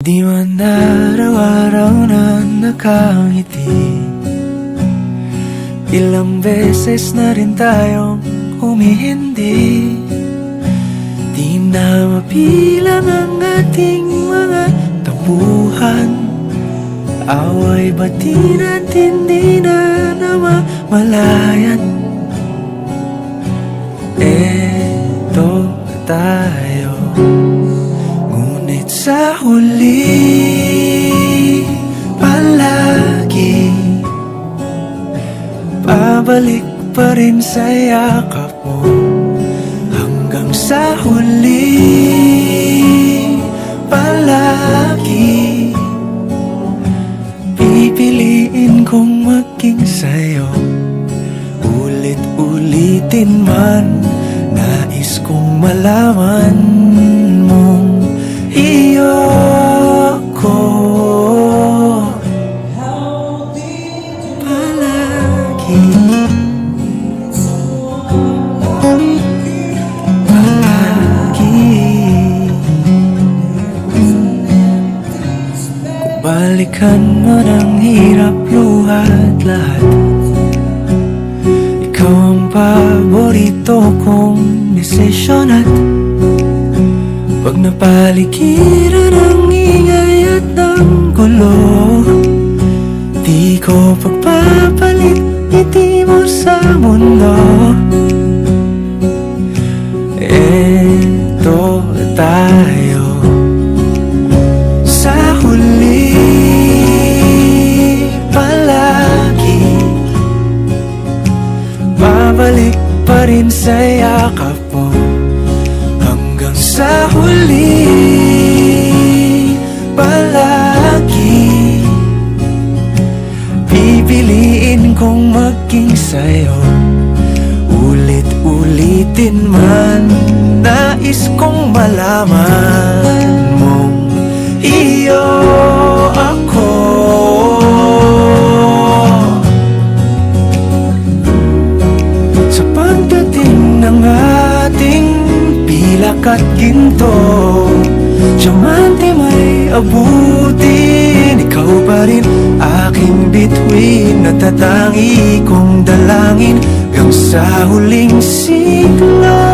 Di man araw-araw na nakangiti. Ilang beses na rin tayong humihindi. Di na mapilang ang ating mga tampuhan. Away bati natin di na namamalayan. Eto tayo, ngunit sa huli palagi pabalik pa rin sa yakap mo. Hanggang sa huli palagi pipiliin kong maging sa'yo. Ulit-ulitin man, nais kong malaman mong iyo ko palagi. Kung balikan mo ng hirap, luha at lahat, ikaw ang paborito kong desisyon. At pag napaligiran ng ingay at ng gulo, di ko pagpapalit ngiti mo sa mundo. Eto tayo, sa huli palagi babalik pa rin sa yakap mo. Hanggang sa huli palagi pipiliin kong maging sa'yo. Ulit-ulitin man, nais kong malaman mong iyo ako. Sa pagdating ng ating pilak at ginto, diamante may abutin, ikaw pa rin aking bituin. Natatangi kong dalangin hanggang sa huling siglo.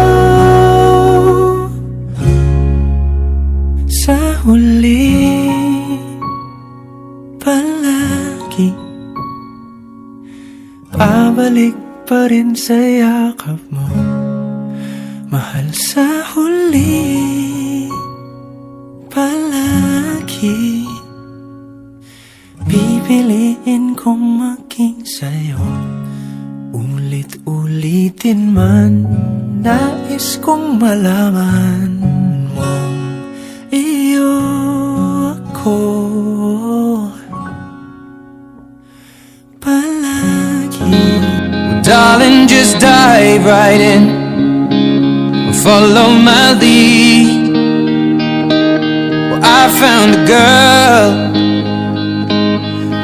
Sa huli palagi pabalik pa rin sa yakap mo, mahal. Sa huli palagi pipiliin kong maging sa'yo. Ulit-ulitin man, nais kong malaman mong iyo ako palagi. Darling, just dive right in, follow my lead. Well, I found a girl,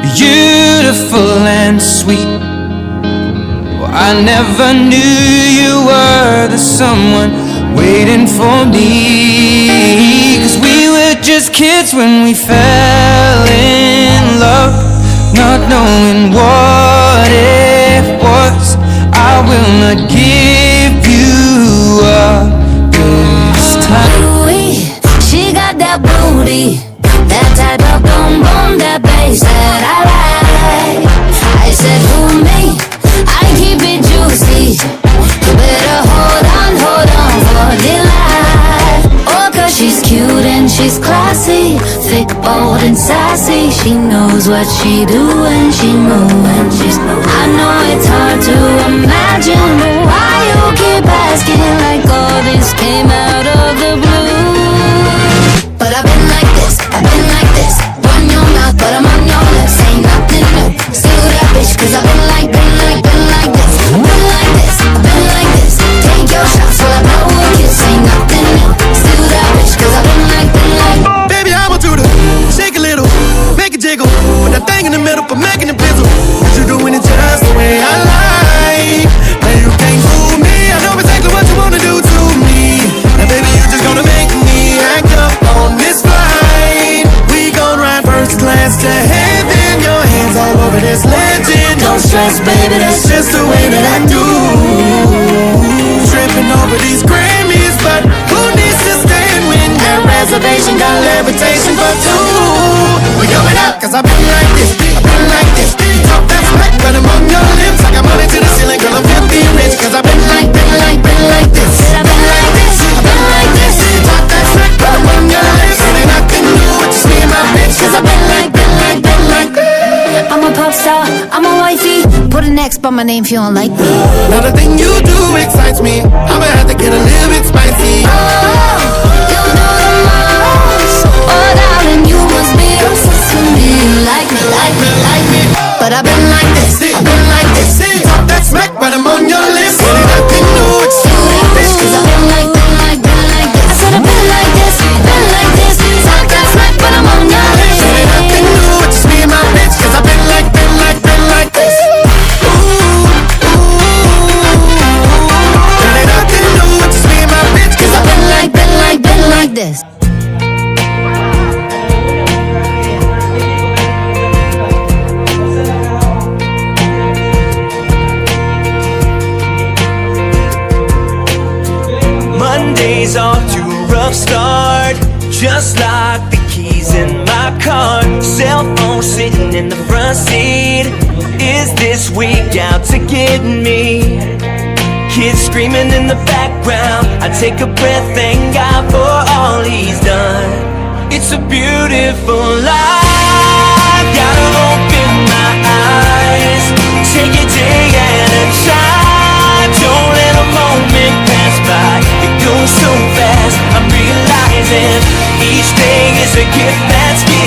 beautiful and sweet. Well, I never knew you were the someone waiting for me. 'Cause we were just kids when we fell in love, not knowing what it was. I will not give you up this time. She got that booty, that type of boom boom, that bass that I like. I said, who me? I keep it juicy. You better hold on for dear life. Oh, 'cause she's cute and she's classy, thick, bold and sassy. She knows what she do and she moves. I know it's hard to imagine, but why you keep asking like all this came out of the blue? But I've been like this, run your mouth, but I'm on your lips. Ain't nothing new, still that bitch. 'Cause I've been like this, I've been like this. Take your shots while I blow a kiss. Ain't nothing new, still that bitch. 'Cause I've been like. Baby, I want you to shake a little, make it jiggle, put that thing in the middle for making it fizzle. 'Cause you're doing it just the way I like. Now you can't fool me, I know exactly what you wanna do to me. Now baby, you're just gonna make me act up on this fly. conversation for two. Well, yo, it up, cause I've been like this, I've been like this. Talk that smack, but I'm on your lips. I got money to the ceiling, girl, I'm filthy rich. Cause I've been like this. I've been like this, I've been like this. Talk that smack, but I'm on your lips. It ain't nothing new, it's just me and my bitch. Cause I've been like this. I'm a pop star, I'm a wifey. Put an X by my name if you don't like me. Now the thing you do excites me. I'ma have to get a little bit spicy. Oh, you do the most. Oh, darling, you must be obsessed with me. You like me, like me, like me. But I've been like this, I've been like this. Talk that smack, but I'm on your list. It ain't nothing new, it's just me, bitch. Cause I've been like this. I said I've been like this, been like this. Talk that smack, but I'm on your list. It ain't nothing new, it's just me and my bitch. Cause I've been like this. It ain't nothing new, it's just me and my bitch. Cause I've been like this. Monday's off to a rough start, just like the keys in my car. Cell phone sitting in the front seat. Is this week out to get me? Kids screaming in the background. I take a breath, thank God for all he's done. It's a beautiful life. Gotta open my eyes. Take a day at a time. Don't let a moment pass by. It goes so fast. I'm realizing each day is a gift that's given.